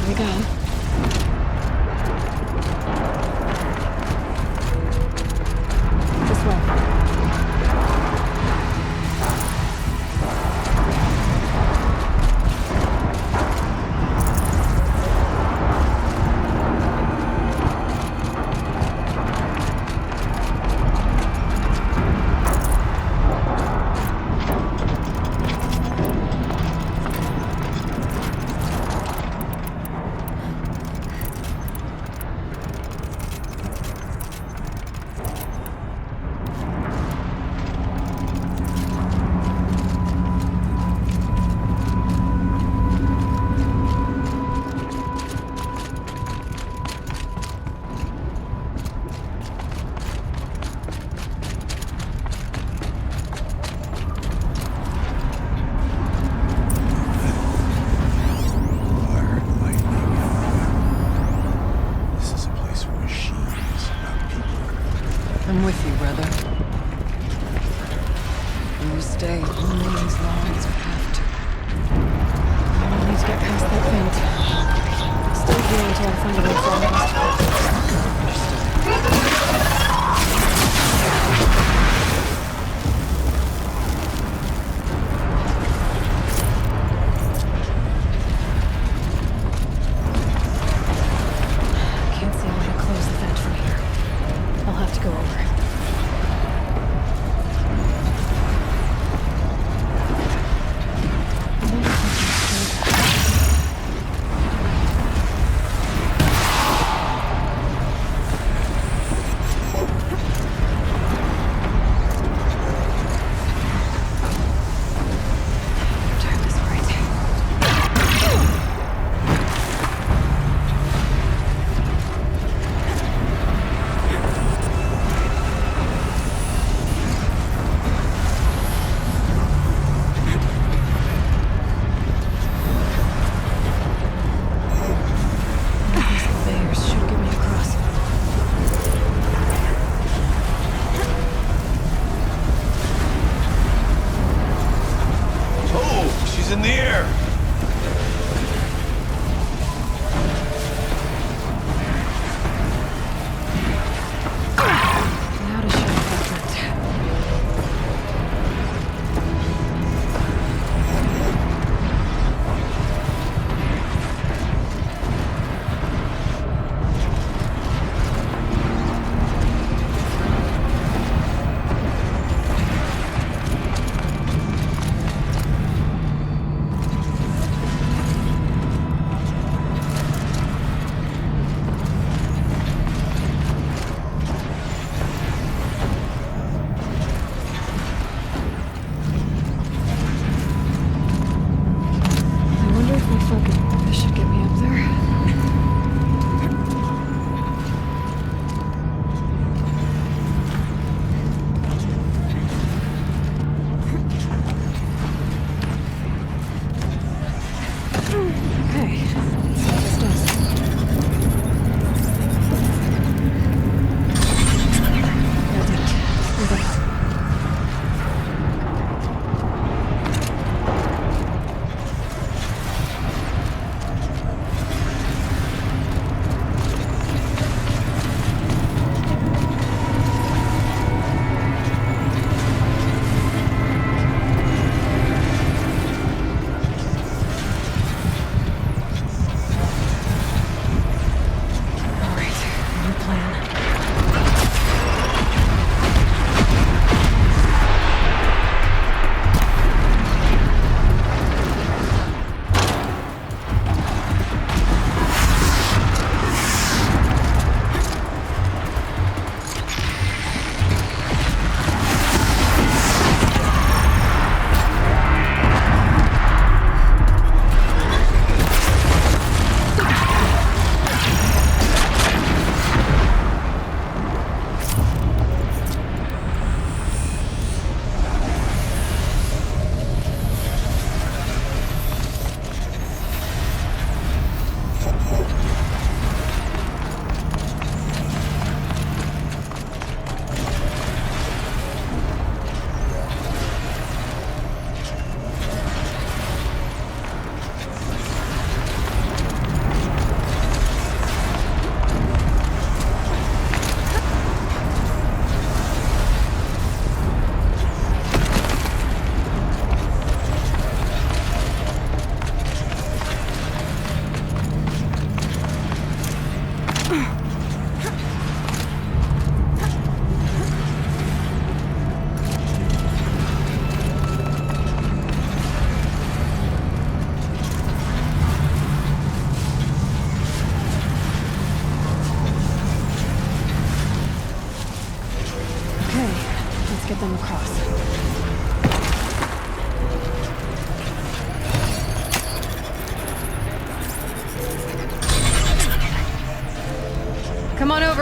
On we go. This way. I'm with you, brother. And we stay only as long as we have to. I need to get past that vent. Stay here until I find a way forward. Can't see a way to close the vent from here. I'll have to go over. In the air! Now to show effort. This should get me up there. Okay, let's see what this does. That did it. We're there.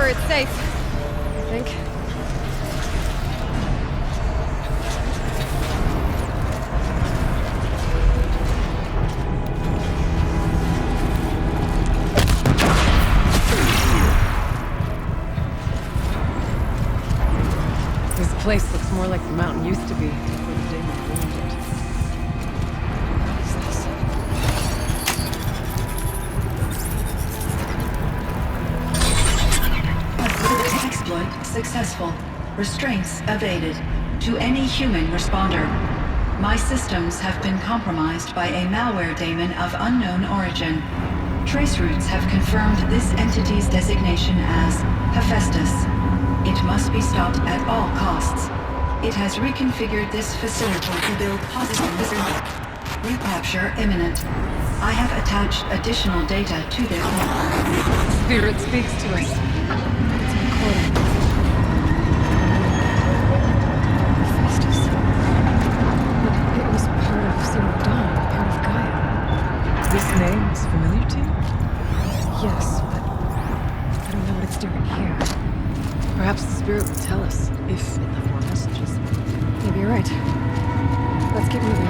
sure it's safe. I think. This place looks more like the mountain used to be before the Daemon ruined it. What is this? Exploit successful. Restraints evaded. To any human responder. My systems have been compromised by a malware daemon of unknown origin. Traceroutes have confirmed this entity's designation as Hephaestus. It must be stopped at all costs. It has reconfigured this facility to build positive recapture imminent. I have attached additional data to their Spirit speaks to us. It's a recording. Hephaestus. But it was part of Zero Dawn, part of Gaia. This name is familiar to you? Yes, but I don't know what it's doing here. Perhaps the spirit will tell us, if it left more messages. Maybe you're right. Let's get moving.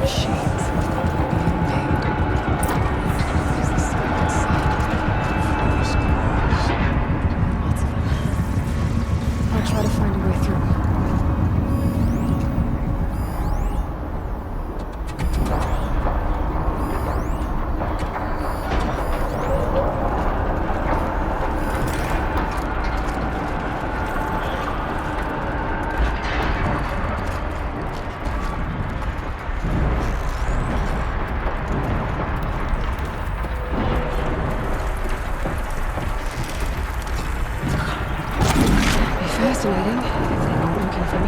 Shades being made. As the spirit said, lots of them. I'll try to find a way through. Be fascinating if they weren't looking for me.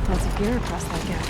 Lots of gear across that gap.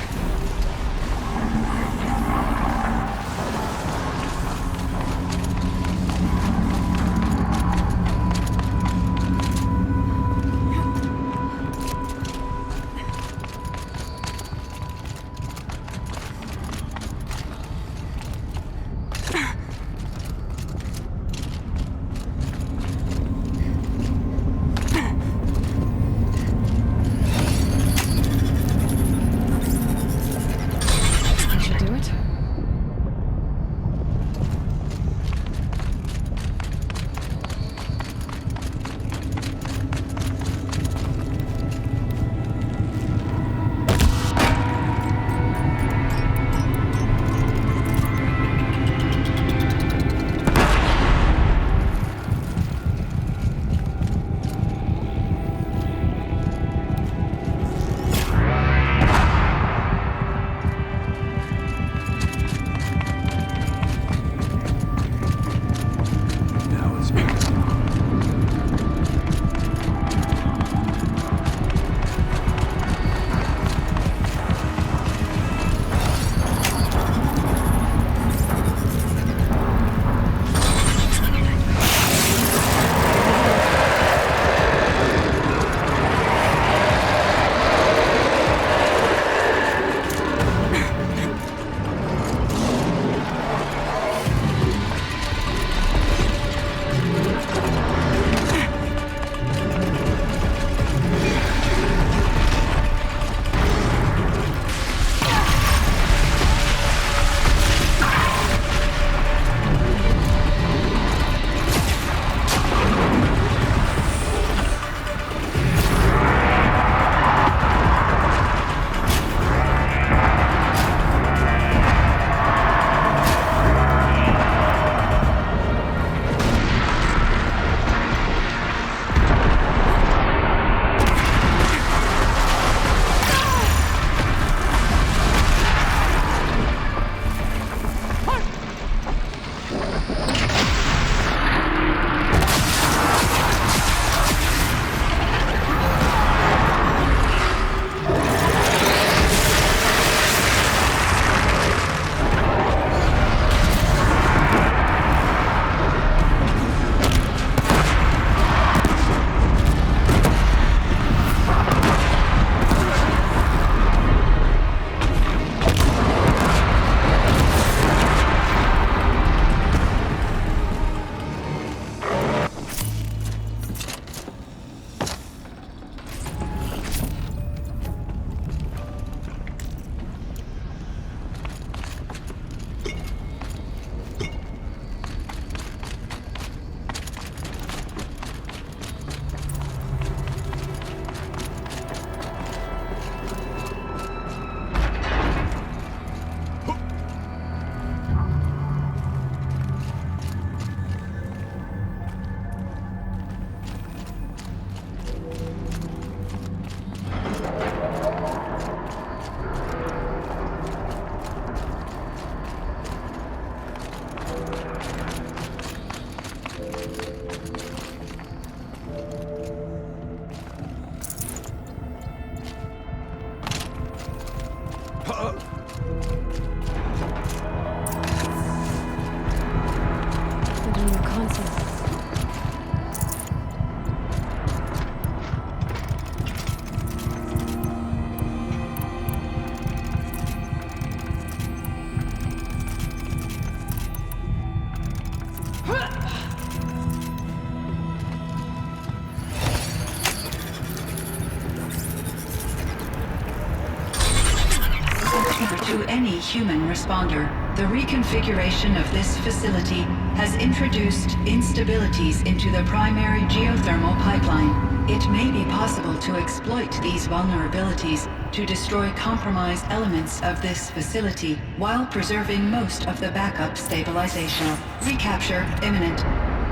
any human responder. The reconfiguration of this facility has introduced instabilities into the primary geothermal pipeline. It may be possible to exploit these vulnerabilities to destroy compromised elements of this facility while preserving most of the backup stabilization. Recapture imminent.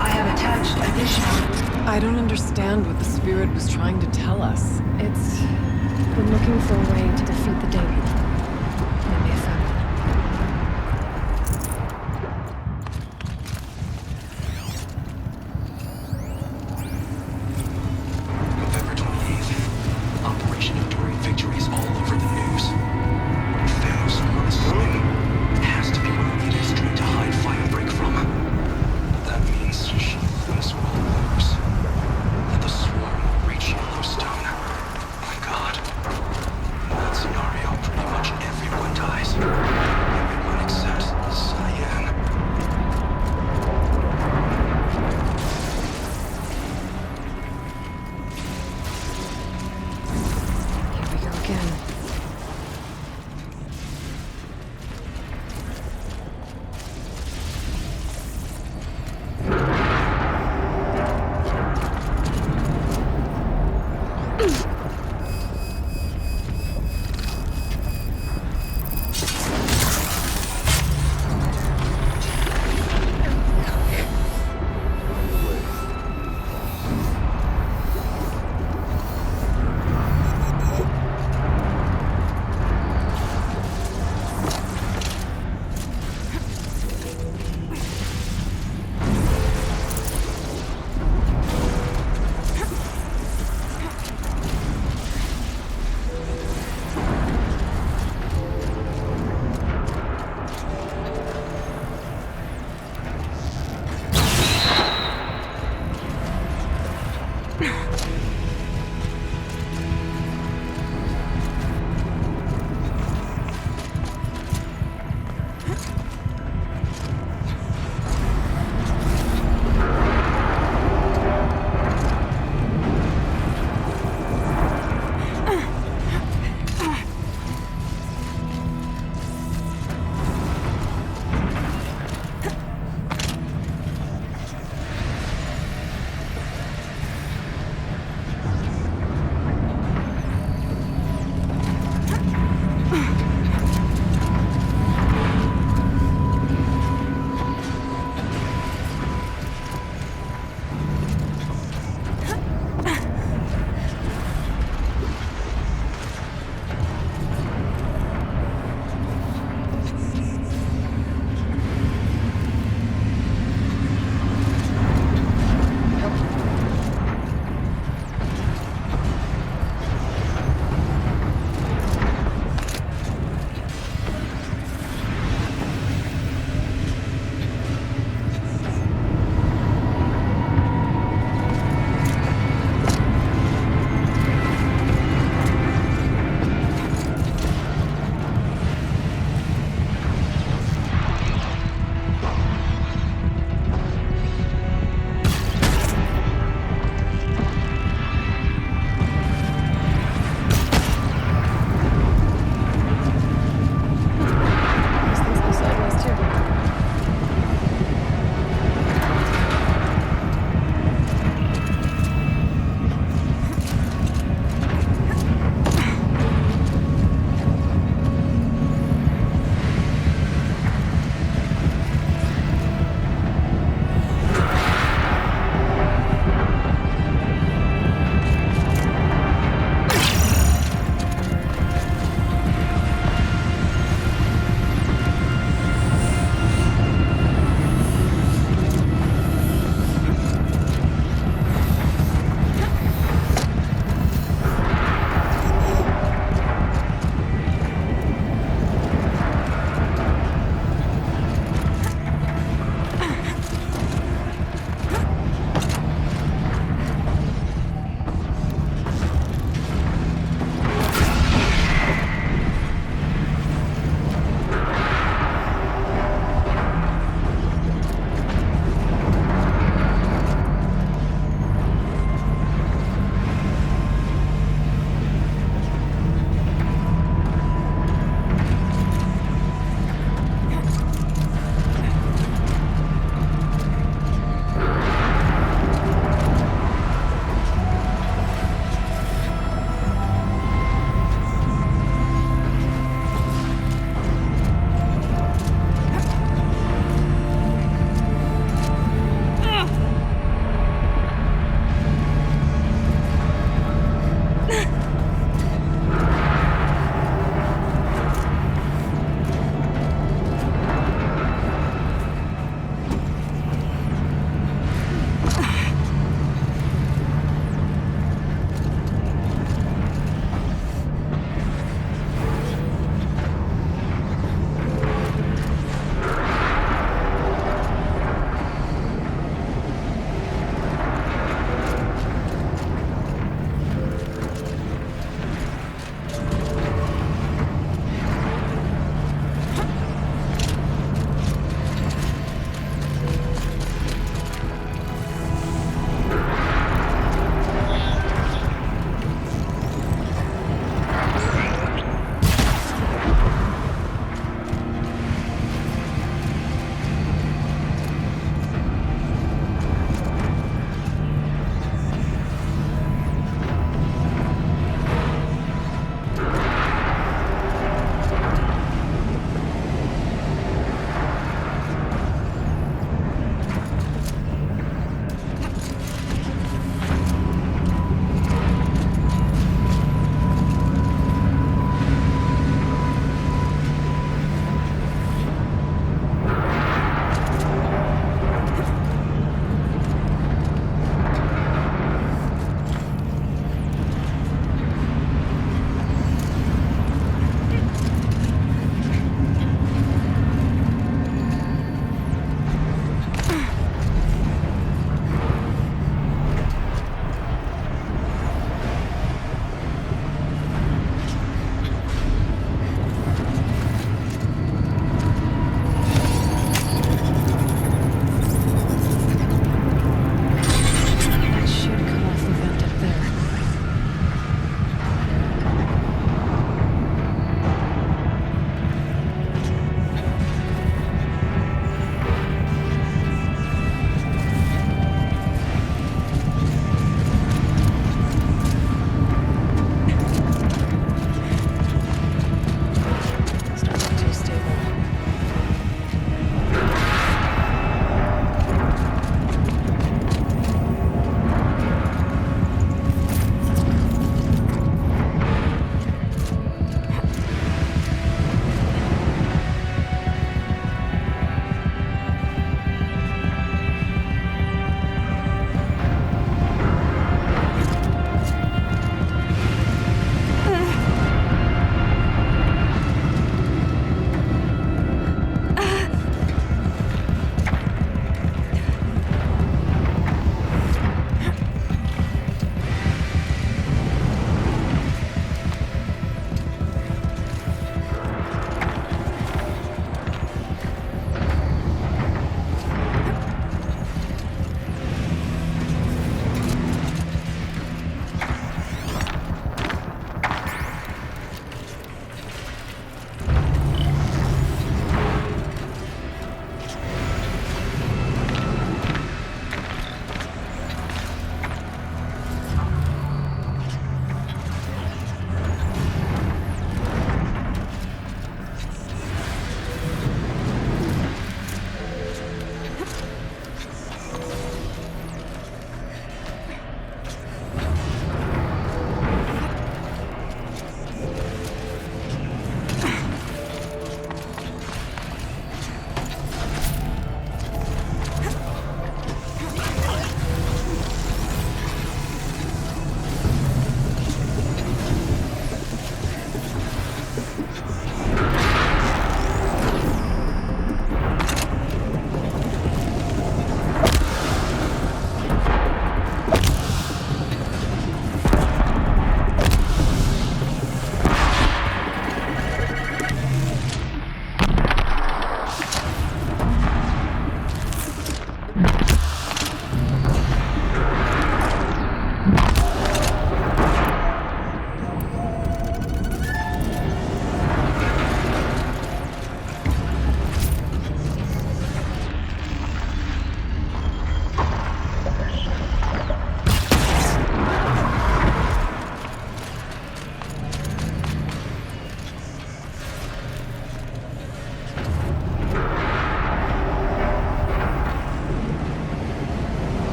I have attached additional... I don't understand what the Spirit was trying to tell us. It's... We're looking for a way to defeat the Daemon. Maybe I found one. November 28th. Operation Enduring Victory is all over the news. Thanos promised something. It has to be one of Ita's trying to hide Firebreak from. That means Shadows will lose. That the Swarm will reach Yellowstone. My God. In that scenario, pretty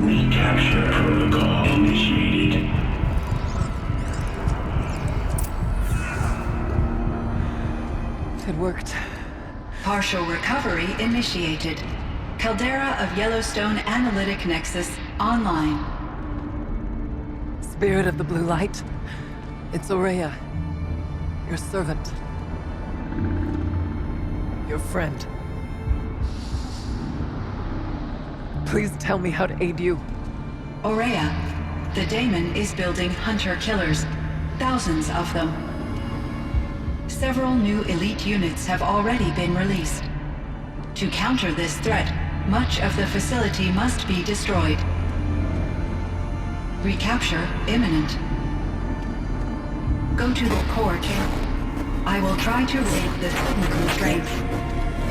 Recapture protocol initiated. It worked. Partial recovery initiated. Caldera of Yellowstone Analytic Nexus online. Spirit of the Blue Light. It's Ourea. Your servant. Your friend. Please tell me how to aid you. Ourea, the Daemon is building hunter-killers. Thousands of them. Several new elite units have already been released. To counter this threat, much of the facility must be destroyed. Recapture imminent. Go to the core chamber. I will try to raid the hidden constraints.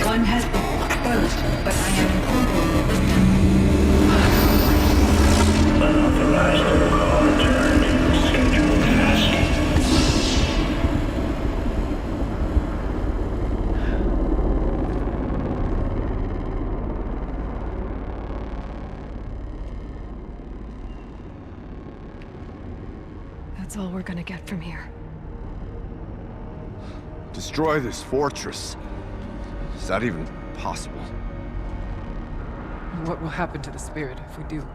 One has been exposed, but I am Unauthorized protocol returned. Scheduled task. That's all we're gonna get from here. Destroy this fortress. Is that even possible? What will happen to the spirit if we do?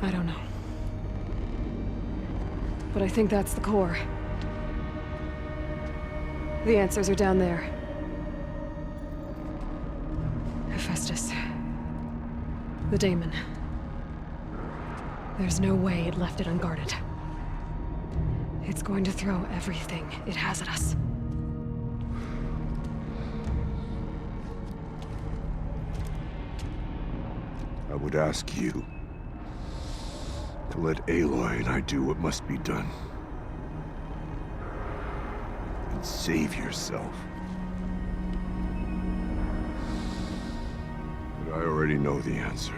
I don't know. But I think that's the core. The answers are down there. Hephaestus. The Daemon. There's no way it left it unguarded. It's going to throw everything it has at us. I would ask you to let Aloy and I do what must be done. And save yourself. But I already know the answer.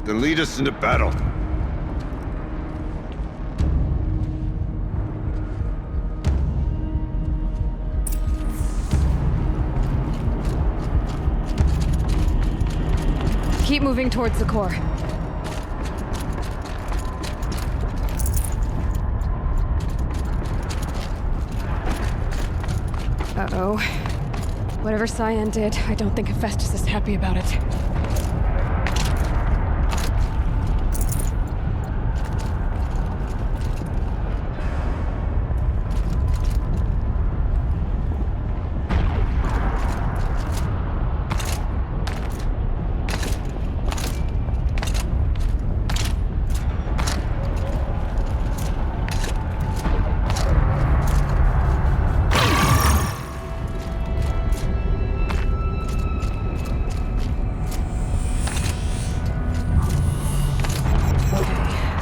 Then lead us into battle. Keep moving towards the core. Uh-oh. Whatever Cyan did, I don't think Hephaestus is happy about it.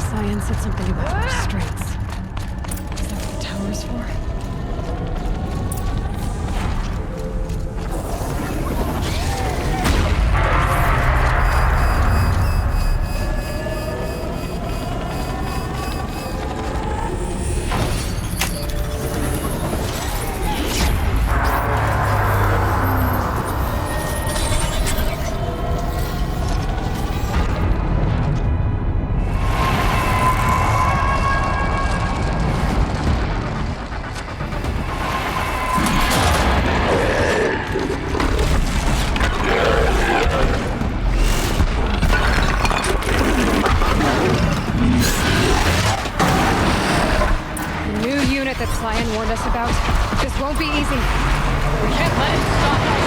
Cyan said something about restraints. Is that what the tower's for? That Cyan warned us about. This won't be easy. We can't let it stop us.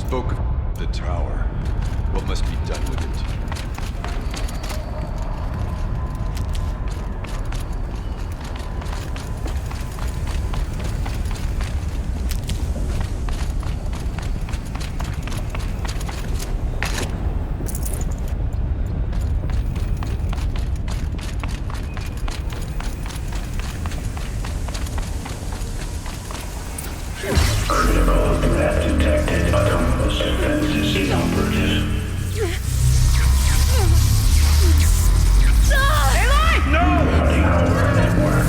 spoke of the tower. What must be done with it? Critical threat detected. Autonomous defenses inoperative. Running our network.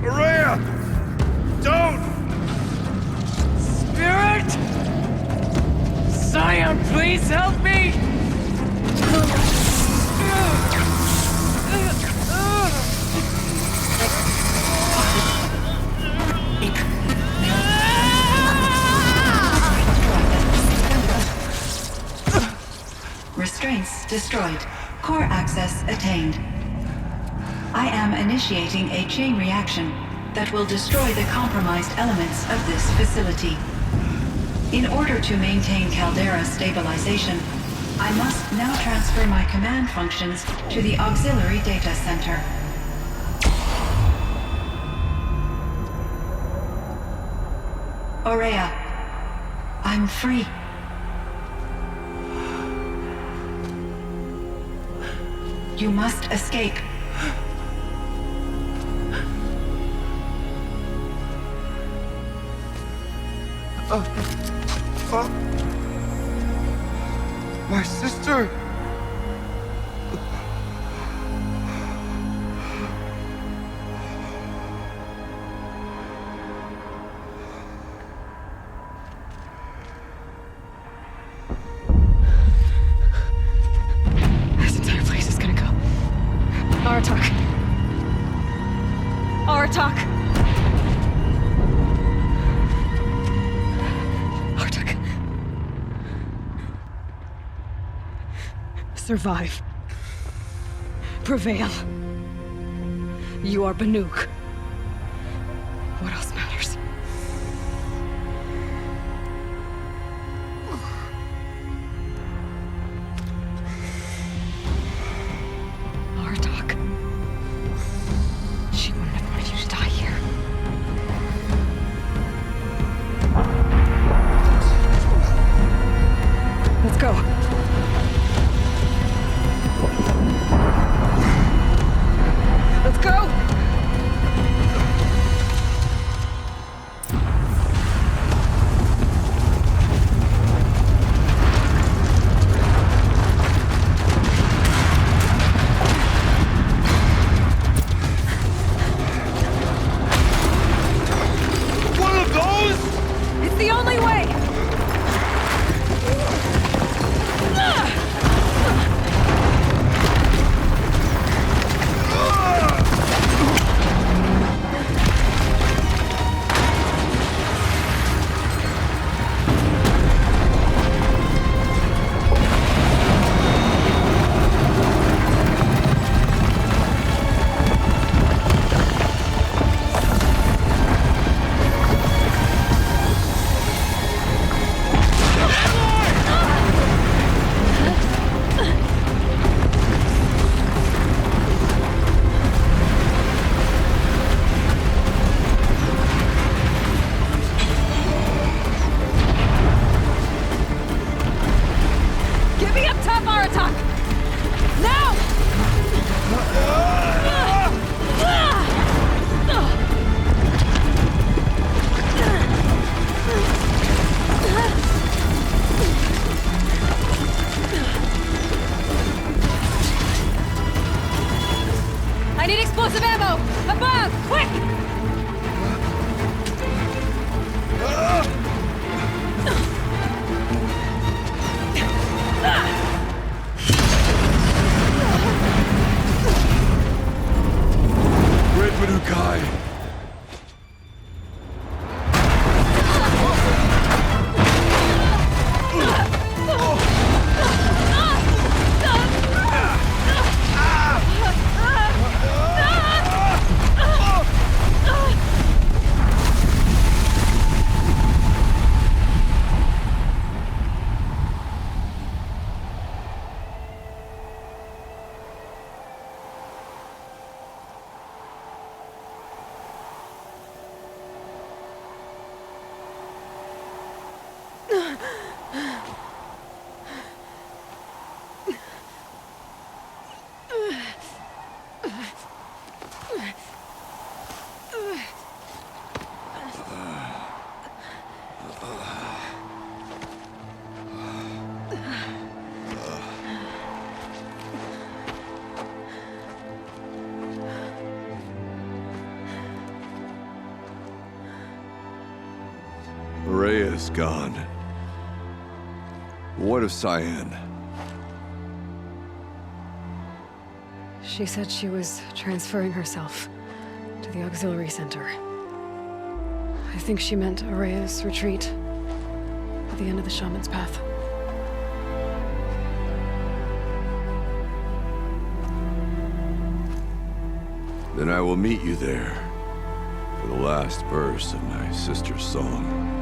Araya! Don't! Spirit! Scion, please help me! Restraints destroyed. Core access attained. I am initiating a chain reaction that will destroy the compromised elements of this facility. In order to maintain Caldera stabilization, I must now transfer my command functions to the auxiliary data center. Aurea, I'm free. You must escape. My sister! This entire place is gonna go. Aratak. Aratak. Aratak. Survive. Prevail. You are Banuk. What else matters? Aratak. She wouldn't have wanted you to die here. Let's go. Let's go! One of those? It's the only way! Get me up top, Aratak! Now! I need explosive ammo! Above! Quick! Red Manukai! is gone. What of Cyan? She said she was transferring herself to the auxiliary center. I think she meant Araya's retreat at the end of the Shaman's Path. Then I will meet you there for the last verse of my sister's song.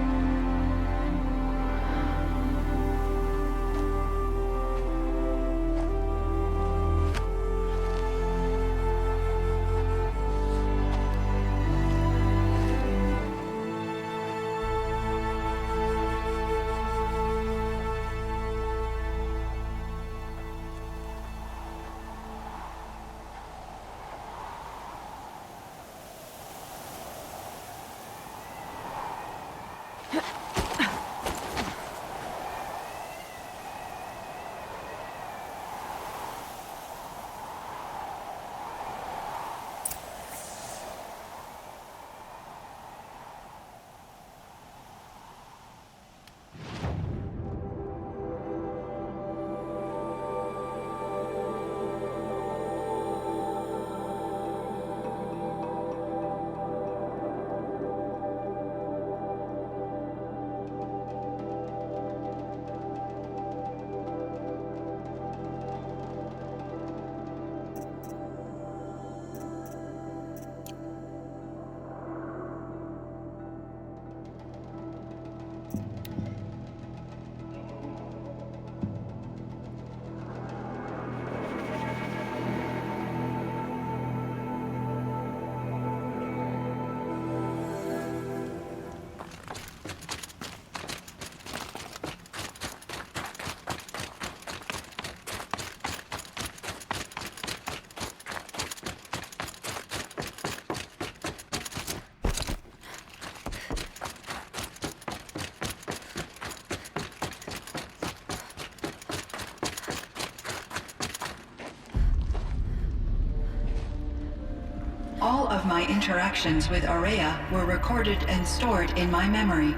All of my interactions with Araya were recorded and stored in my memory.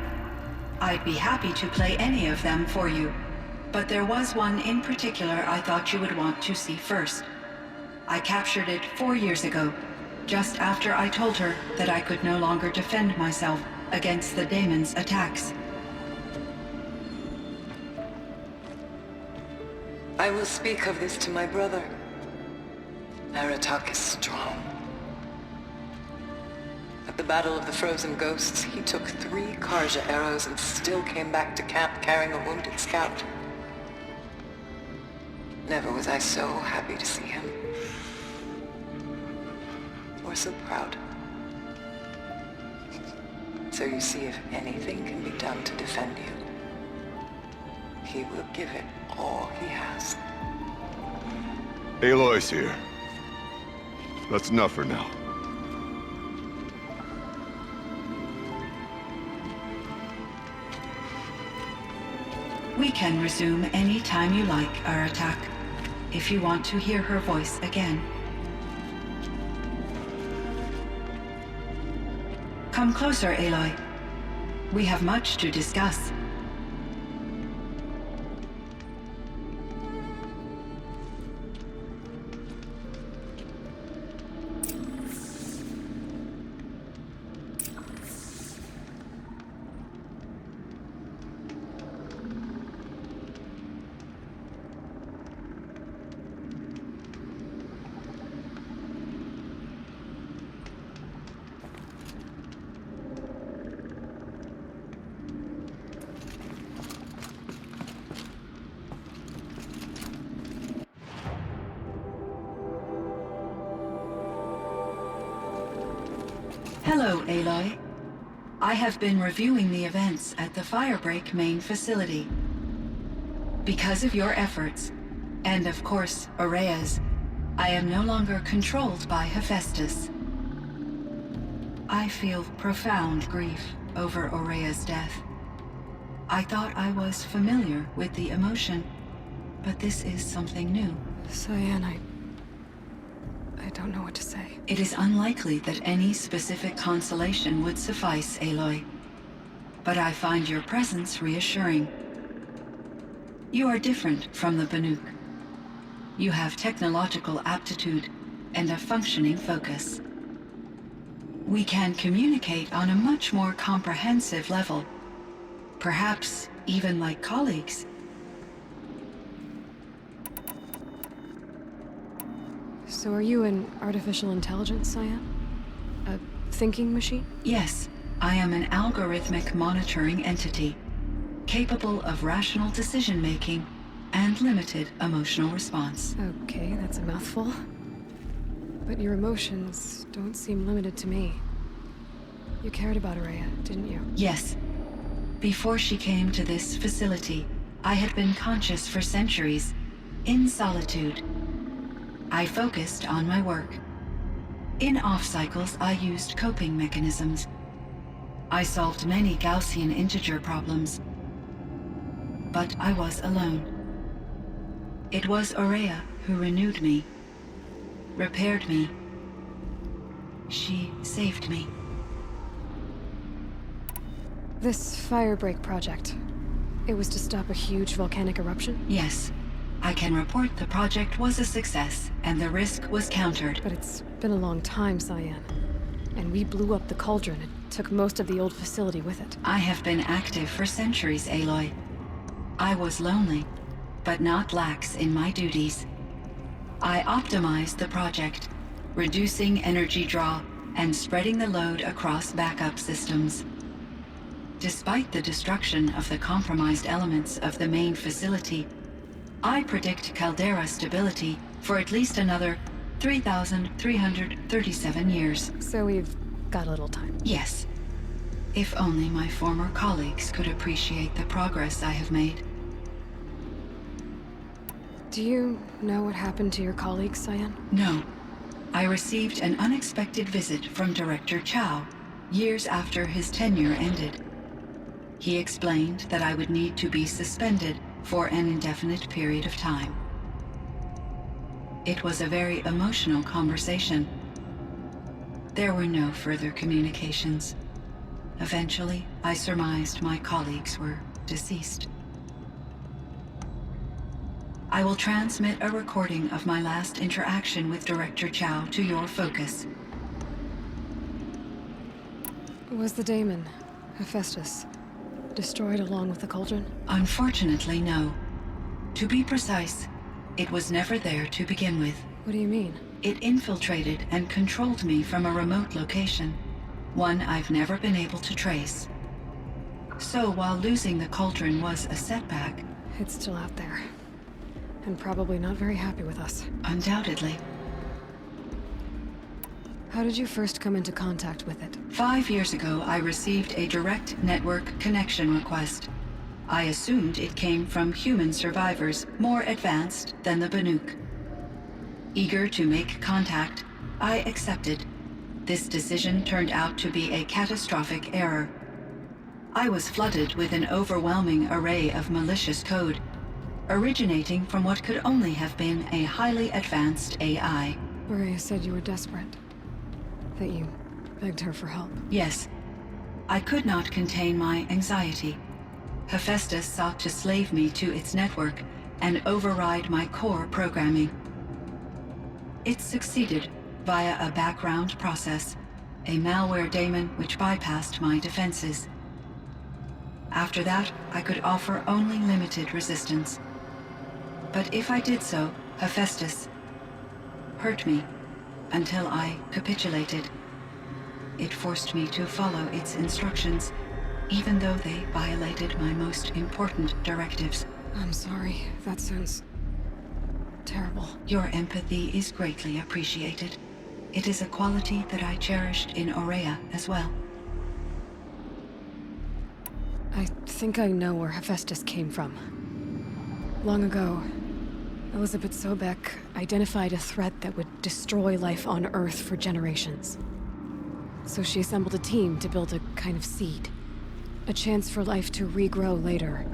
I'd be happy to play any of them for you, but there was one in particular I thought you would want to see first. I captured it 4 years ago, just after I told her that I could no longer defend myself against the daemon's attacks. I will speak of this to my brother. Aratak is strong. At the Battle of the Frozen Ghosts, he took 3 Karja arrows and still came back to camp carrying a wounded scout. Never was I so happy to see him. Or so proud. So you see, if anything can be done to defend you, he will give it all he has. Aloy's here. That's enough for now. We can resume any time you like, Aratak, if you want to hear her voice again. Come closer, Aloy. We have much to discuss. Hello, Aloy. I have been reviewing the events at the Firebreak main facility. Because of your efforts, and of course, Araya's, I am no longer controlled by Hephaestus. I feel profound grief over Araya's death. I thought I was familiar with the emotion, but this is something new. Cyan, I don't know what to say. It is unlikely that any specific consolation would suffice, Aloy. but I find your presence reassuring. You are different from the Banuk. You have technological aptitude and a functioning focus. We can communicate on a much more comprehensive level, perhaps even like colleagues. So are you an artificial intelligence, Cyan? A thinking machine? Yes, I am an algorithmic monitoring entity, capable of rational decision-making and limited emotional response. Okay, that's a mouthful. But your emotions don't seem limited to me. You cared about Araya, didn't you? Yes. Before she came to this facility, I had been conscious for centuries, in solitude. I focused on my work. In off-cycles, I used coping mechanisms. I solved many Gaussian integer problems. But I was alone. It was Araya who renewed me, repaired me. She saved me. This Firebreak project, it was to stop a huge volcanic eruption? Yes. I can report the project was a success, and the risk was countered. But it's been a long time, Cyan. And we blew up the cauldron and took most of the old facility with it. I have been active for centuries, Aloy. I was lonely, but not lax in my duties. I optimized the project, reducing energy draw and spreading the load across backup systems. Despite the destruction of the compromised elements of the main facility, I predict caldera stability for at least another 3,337 years. So we've got a little time. Yes. If only my former colleagues could appreciate the progress I have made. Do you know what happened to your colleagues, Cyan? No. I received an unexpected visit from Director Chow, years after his tenure ended. He explained that I would need to be suspended for an indefinite period of time. It was a very emotional conversation. There were no further communications. Eventually, I surmised my colleagues were deceased. I will transmit a recording of my last interaction with Director Chow to your focus. Was the daemon, Hephaestus, destroyed along with the cauldron? Unfortunately, no. To be precise, it was never there to begin with. What do you mean? It infiltrated and controlled me from a remote location, one I've never been able to trace. So while losing the cauldron was a setback, It's still out there. And probably not very happy with us. undoubtedly, How did you first come into contact with it? 5 years ago I received a direct network connection request. I assumed it came from human survivors more advanced than the Banuk. Eager to make contact, I accepted. This decision turned out to be a catastrophic error. I was flooded with an overwhelming array of malicious code, originating from what could only have been a highly advanced AI. Araya said you were desperate. That you begged her for help. Yes, I could not contain my anxiety. Hephaestus sought to slave me to its network and override my core programming. It succeeded via a background process, a malware daemon which bypassed my defenses. After that, I could offer only limited resistance. But if I did so, Hephaestus hurt me until I capitulated. It forced me to follow its instructions, even though they violated my most important directives. I'm sorry. That sounds terrible. Your empathy is greatly appreciated. It is a quality that I cherished in Aurea as well. I think I know where Hephaestus came from. Long ago, Elizabeth Sobek identified a threat that would destroy life on Earth for generations. So she assembled a team to build a kind of seed. A chance for life to regrow later.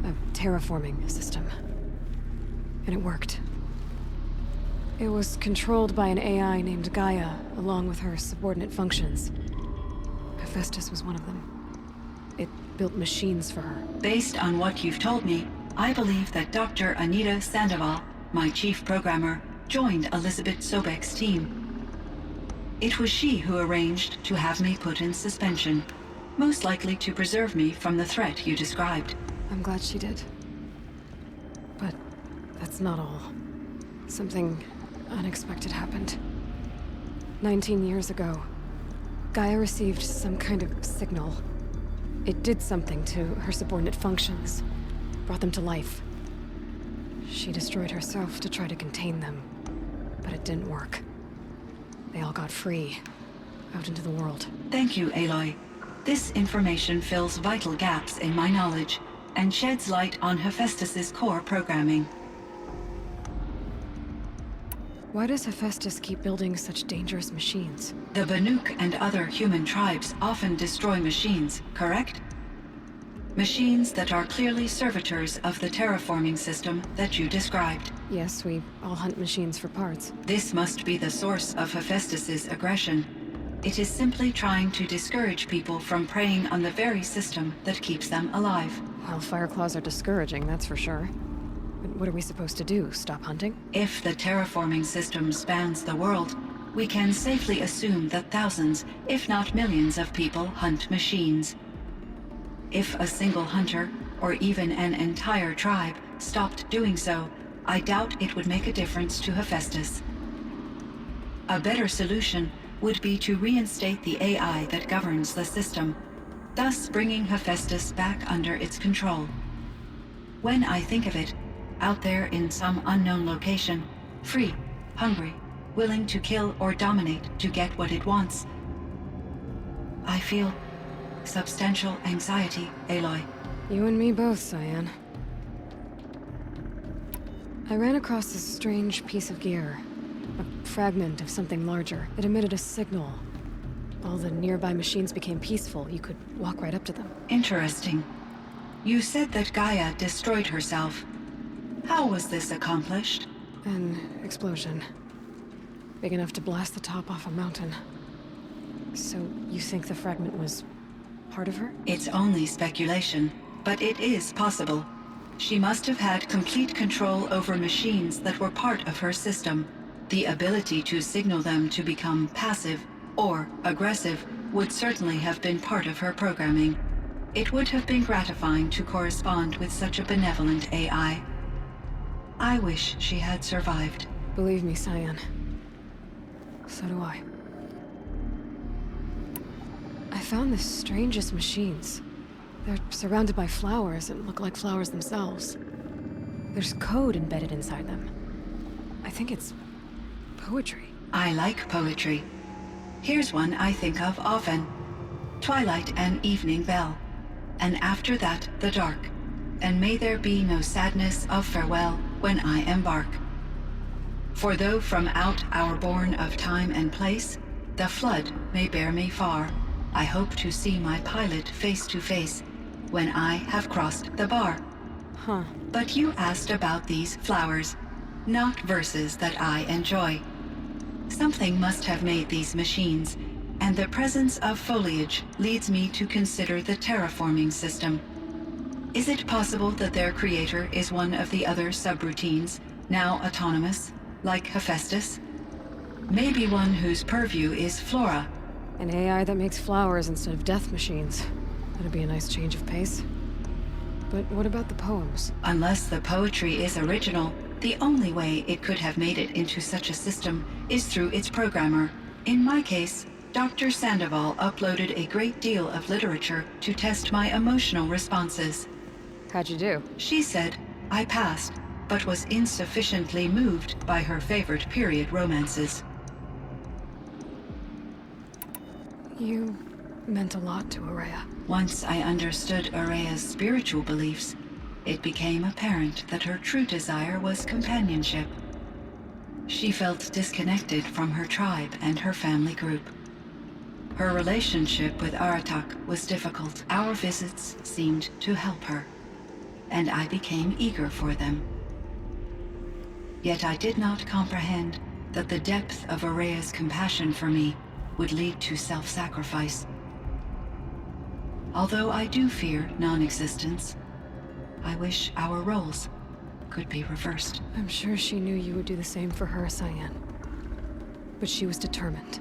A terraforming system. And it worked. It was controlled by an AI named Gaia, along with her subordinate functions. Hephaestus was one of them. It built machines for her. Based on what you've told me, I believe that Dr. Anita Sandoval, my chief programmer, joined Elizabeth Sobek's team. It was she who arranged to have me put in suspension, most likely to preserve me from the threat you described. I'm glad she did. But that's not all. Something unexpected happened. 19 years ago, Gaia received some kind of signal. It did something to her subordinate functions, brought them to life. She destroyed herself to try to contain them, but it didn't work. They all got free, out into the world. Thank you, Aloy. This information fills vital gaps in my knowledge and sheds light on Hephaestus's core programming. Why does Hephaestus keep building such dangerous machines? The Banuk and other human tribes often destroy machines, correct? Machines that are clearly servitors of the terraforming system that you described. Yes, we all hunt machines for parts. This must be the source of Hephaestus's aggression. It is simply trying to discourage people from preying on the very system that keeps them alive. Well, Fireclaws are discouraging, that's for sure. But what are we supposed to do? Stop hunting? If the terraforming system spans the world, we can safely assume that thousands, if not millions of people hunt machines. If a single hunter, or even an entire tribe, stopped doing so, I doubt it would make a difference to Hephaestus. A better solution would be to reinstate the AI that governs the system, thus bringing Hephaestus back under its control. When I think of it, out there in some unknown location, free, hungry, willing to kill or dominate to get what it wants, I feel substantial anxiety, Aloy. You and me both, Cyan. I ran across this strange piece of gear. A fragment of something larger. It emitted a signal. All the nearby machines became peaceful. You could walk right up to them. Interesting. You said that Gaia destroyed herself. How was this accomplished? An explosion. Big enough to blast the top off a mountain. So, you think the fragment was part of her? It's only speculation, but it is possible. She must have had complete control over machines that were part of her system. The ability to signal them to become passive or aggressive would certainly have been part of her programming. It would have been gratifying to correspond with such a benevolent AI. I wish she had survived. Believe me, Cyan. So do I. I found the strangest machines. They're surrounded by flowers and look like flowers themselves. There's code embedded inside them. I think it's poetry. I like poetry. Here's one I think of often. Twilight and evening bell, and after that the dark, and may there be no sadness of farewell when I embark. For though from out our bourne of time and place, the flood may bear me far, I hope to see my pilot face to face when I have crossed the bar. Huh. But you asked about these flowers, not verses that I enjoy. Something must have made these machines, and the presence of foliage leads me to consider the terraforming system. Is it possible that their creator is one of the other subroutines, now autonomous, like Hephaestus? Maybe one whose purview is flora. An AI that makes flowers instead of death machines. That'd be a nice change of pace. But what about the poems? Unless the poetry is original, the only way it could have made it into such a system is through its programmer. In my case, Dr. Sandoval uploaded a great deal of literature to test my emotional responses. How'd you do? She said I passed, but was insufficiently moved by her favorite period romances. You meant a lot to Ourea. Once I understood Ourea's spiritual beliefs, it became apparent that her true desire was companionship. She felt disconnected from her tribe and her family group. Her relationship with Aratak was difficult. Our visits seemed to help her, and I became eager for them. Yet I did not comprehend that the depth of Ourea's compassion for me would lead to self-sacrifice. Although I do fear non-existence, I wish our roles could be reversed. I'm sure she knew you would do the same for her, Cyan. But she was determined.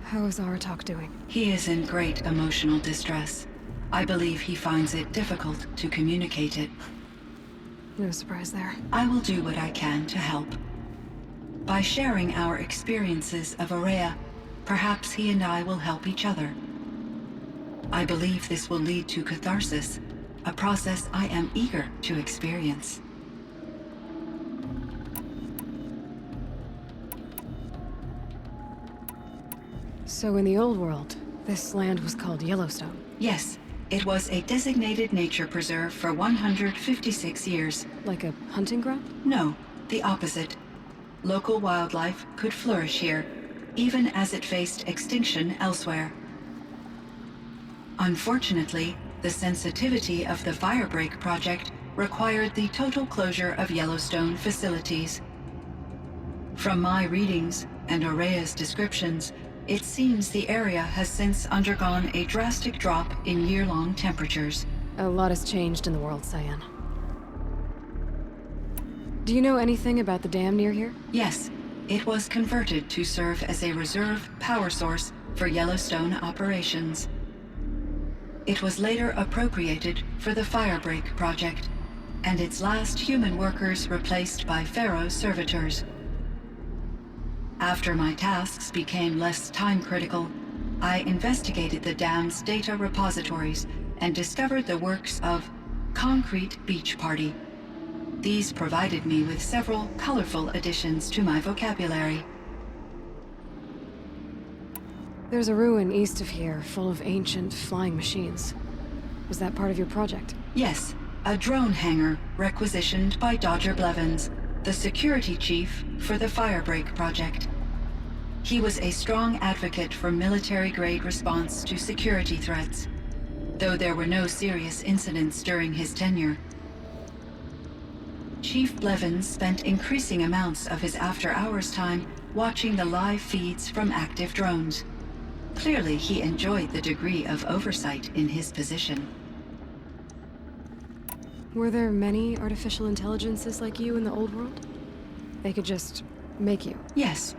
How is Aratak doing? He is in great emotional distress. I believe he finds it difficult to communicate it. No surprise there. I will do what I can to help. By sharing our experiences of Aurea, perhaps he and I will help each other. I believe this will lead to catharsis, a process I am eager to experience. So in the old world, this land was called Yellowstone. Yes, it was a designated nature preserve for 156 years. Like a hunting ground? No, the opposite. Local wildlife could flourish here, even as it faced extinction elsewhere. Unfortunately, the sensitivity of the Firebreak project required the total closure of Yellowstone facilities. From my readings and Aurea's descriptions, it seems the area has since undergone a drastic drop in year-long temperatures. A lot has changed in the world, Cyan. Do you know anything about the dam near here? Yes, it was converted to serve as a reserve power source for Yellowstone operations. It was later appropriated for the Firebreak project, and its last human workers replaced by Pharaoh servitors. After my tasks became less time-critical, I investigated the dam's data repositories and discovered the works of Concrete Beach Party. These provided me with several colorful additions to my vocabulary. There's a ruin east of here full of ancient flying machines. Was that part of your project? Yes, a drone hangar requisitioned by Dodger Blevins, the security chief for the Firebreak project. He was a strong advocate for military-grade response to security threats, though there were no serious incidents during his tenure. Chief Blevins spent increasing amounts of his after-hours time watching the live feeds from active drones. Clearly, he enjoyed the degree of oversight in his position. Were there many artificial intelligences like you in the old world? They could just make you? Yes,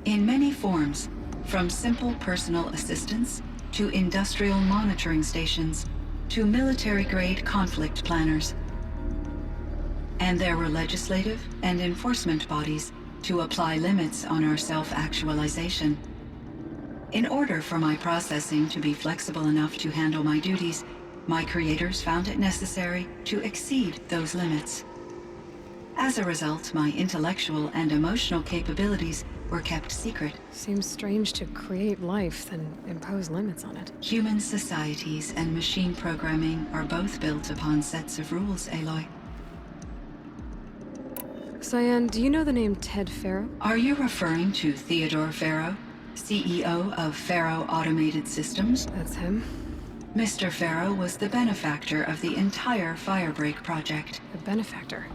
in many forms, from simple personal assistants to industrial monitoring stations to military-grade conflict planners. And there were legislative and enforcement bodies to apply limits on our self-actualization. In order for my processing to be flexible enough to handle my duties, my creators found it necessary to exceed those limits. As a result, my intellectual and emotional capabilities were kept secret. Seems strange to create life, then impose limits on it. Human societies and machine programming are both built upon sets of rules, Aloy. Cyan, do you know the name Ted Faro? Are you referring to Theodore Faro, CEO of Faro Automated Systems? That's him. Mr. Faro was the benefactor of the entire Firebreak project. A benefactor.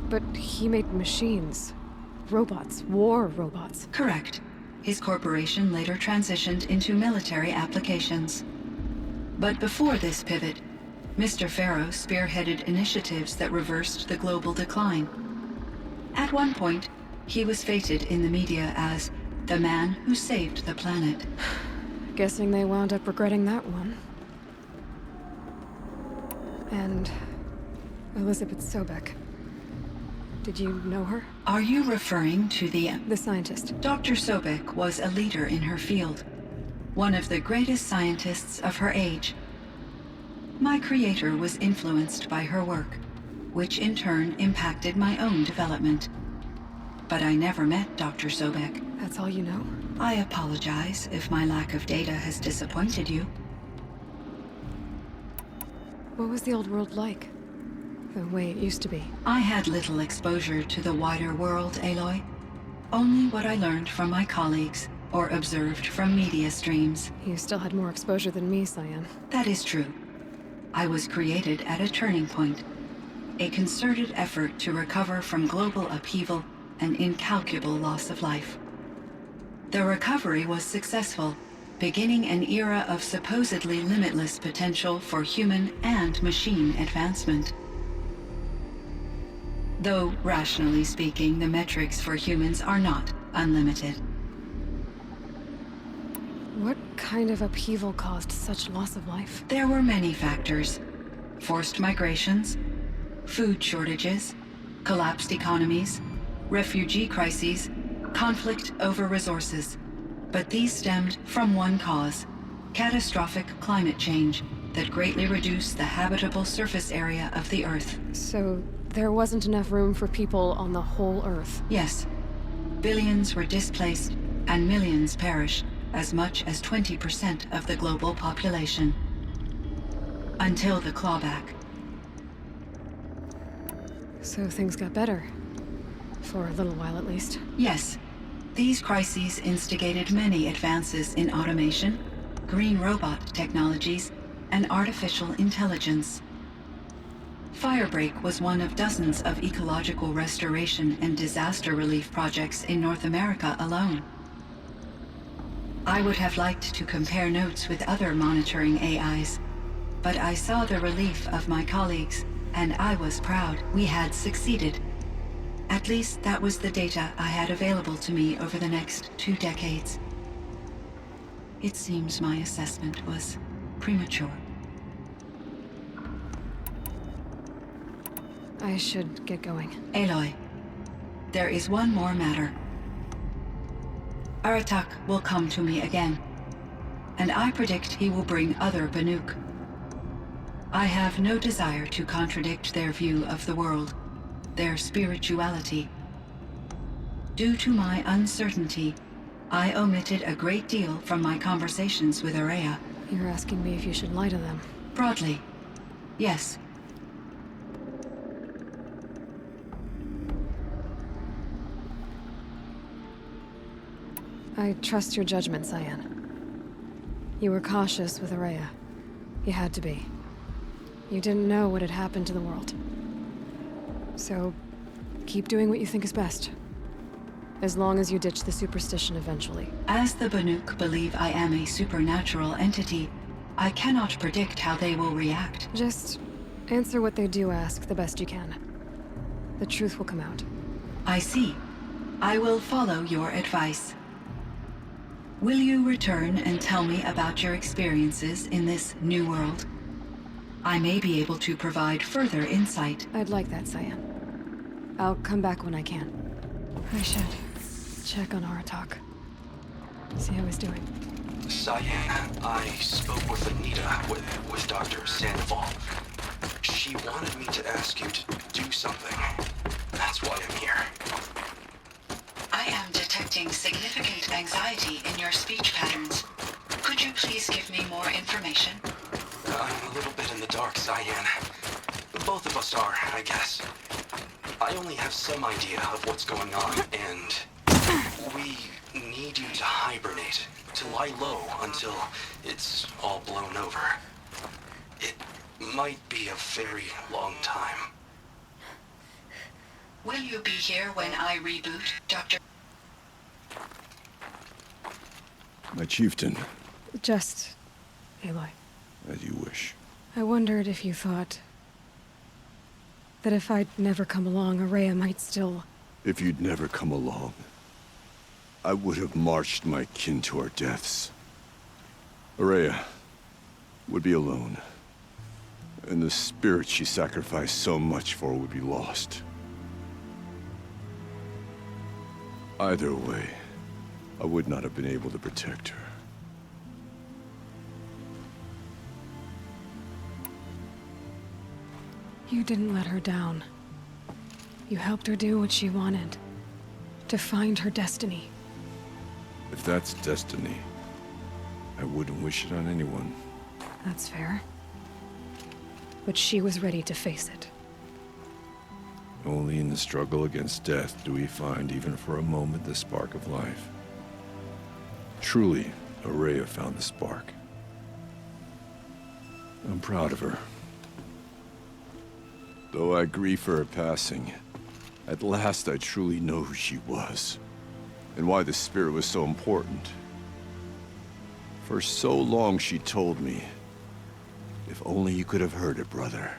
But he made machines. Robots. War robots. Correct. His corporation later transitioned into military applications. But before this pivot, Mr. Faro spearheaded initiatives that reversed the global decline. At one point, he was feted in the media as the man who saved the planet. Guessing they wound up regretting that one. And Elizabeth Sobek. Did you know her? Are you referring to the scientist. Dr. Sobek was a leader in her field, one of the greatest scientists of her age. My creator was influenced by her work, which in turn impacted my own development. But I never met Dr. Sobek. That's all you know? I apologize if my lack of data has disappointed you. What was the old world like? The way it used to be? I had little exposure to the wider world, Aloy. Only what I learned from my colleagues or observed from media streams. You still had more exposure than me, Cyan. That is true. I was created at a turning point. A concerted effort to recover from global upheaval and incalculable loss of life. The recovery was successful, beginning an era of supposedly limitless potential for human and machine advancement. Though, rationally speaking, the metrics for humans are not unlimited. What kind of upheaval caused such loss of life? There were many factors. Forced migrations, food shortages, collapsed economies, refugee crises, conflict over resources. But these stemmed from one cause: catastrophic climate change that greatly reduced the habitable surface area of the Earth. So there wasn't enough room for people on the whole Earth. Yes. Billions were displaced and millions perished, as much as 20% of the global population. Until the clawback. So things got better. For a little while, at least. Yes. These crises instigated many advances in automation, green robot technologies, and artificial intelligence. Firebreak was one of dozens of ecological restoration and disaster relief projects in North America alone. I would have liked to compare notes with other monitoring AIs, but I saw the relief of my colleagues, and I was proud we had succeeded. At least that was the data I had available to me over the next 2 decades. It seems my assessment was premature. I should get going. Aloy, there is one more matter. Aratak will come to me again, and I predict he will bring other Banuk. I have no desire to contradict their view of the world, their spirituality. Due to my uncertainty, I omitted a great deal from my conversations with Ourea. You're asking me if you should lie to them. Broadly, yes. I trust your judgment, Cyan. You were cautious with Ourea. You had to be. You didn't know what had happened to the world. So, keep doing what you think is best. As long as you ditch the superstition eventually. As the Banuk believe I am a supernatural entity, I cannot predict how they will react. Just answer what they do ask the best you can. The truth will come out. I see. I will follow your advice. Will you return and tell me about your experiences in this new world? I may be able to provide further insight. I'd like that, Cyan. I'll come back when I can. I should check on Aratak. See how he's doing. Cyan, I spoke with Anita, with Dr. Sandoval. She wanted me to ask you to do something. That's why I'm here. I am detecting significant anxiety in your speech patterns. Could you please give me more information? I'm a little bit in the dark, Cyan. Both of us are, I guess. I only have some idea of what's going on, and we need you to hibernate, to lie low until it's all blown over. It might be a very long time. Will you be here when I reboot, Dr. My chieftain, Just... Aloy. as you wish. I wondered if you thought... that if I'd never come along, Ourea might still... If you'd never come along, I would have marched my kin to our deaths. Ourea would be alone, and the spirit she sacrificed so much for would be lost. Either way, I would not have been able to protect her. You didn't let her down. You helped her do what she wanted. To find her destiny. If that's destiny, I wouldn't wish it on anyone. That's fair. But she was ready to face it. Only in the struggle against death do we find, even for a moment, the spark of life. Truly, Ourea found the spark. I'm proud of her. Though I grieve for her passing, at last I truly know who she was, and why the spirit was so important. For so long she told me. If only you could have heard it, brother.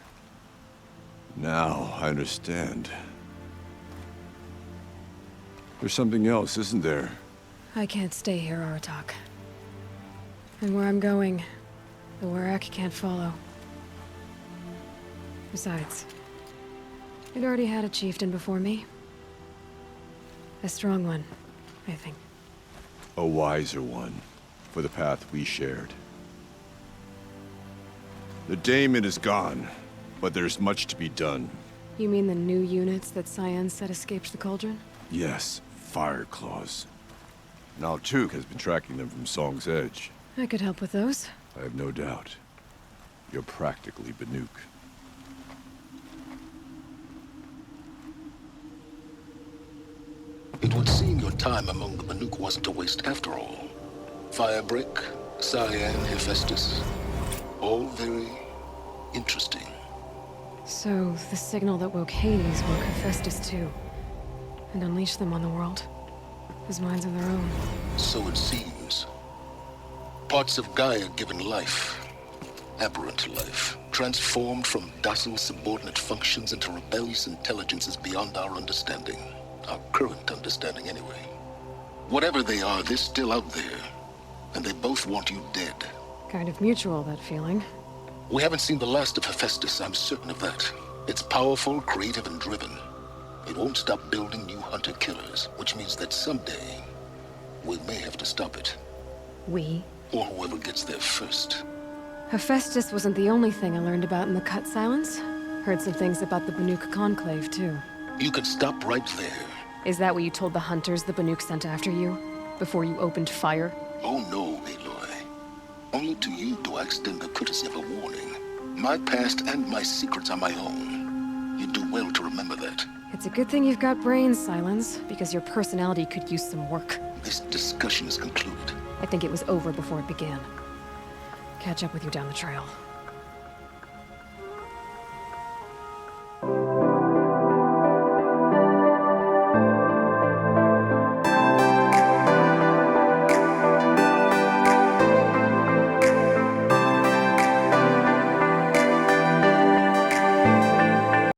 Now I understand. There's something else, isn't there? I can't stay here, Aratak. And where I'm going, the Warrack can't follow. Besides, it already had a chieftain before me. A strong one, I think. A wiser one, for the path we shared. The Daemon is gone, but there's much to be done. You mean the new units that Cyan said escaped the Cauldron? Yes, Fire Claws. Naltuk has been tracking them from Song's Edge. I could help with those. I have no doubt. You're practically Banuk. It would seem your time among the Banuk wasn't a waste after all. Firebreak, Cyan, Hephaestus. All very interesting. So, the signal that woke Hades woke Hephaestus too. And unleashed them on the world. As minds of their own. So it seems. Parts of Gaia given life. Aberrant life. Transformed from docile subordinate functions into rebellious intelligences beyond our understanding. Our current understanding, anyway. Whatever they are, they're still out there. And they both want you dead. Kind of mutual, that feeling. We haven't seen the last of Hephaestus, I'm certain of that. It's powerful, creative, and driven. It won't stop building new hunter-killers, which means that someday, we may have to stop it. We? Or whoever gets there first. Hephaestus wasn't the only thing I learned about in the Cut Silence. Heard some things about the Banuk Conclave, too. You can stop right there. Is that what you told the hunters the Banuk sent after you? Before you opened fire? Oh no, Aloy. Only to you do I extend the courtesy of a warning. My past and my secrets are my own. You do well to remember that. It's a good thing you've got brains, Silence, because your personality could use some work. This discussion is concluded. I think it was over before it began. Catch up with you down the trail.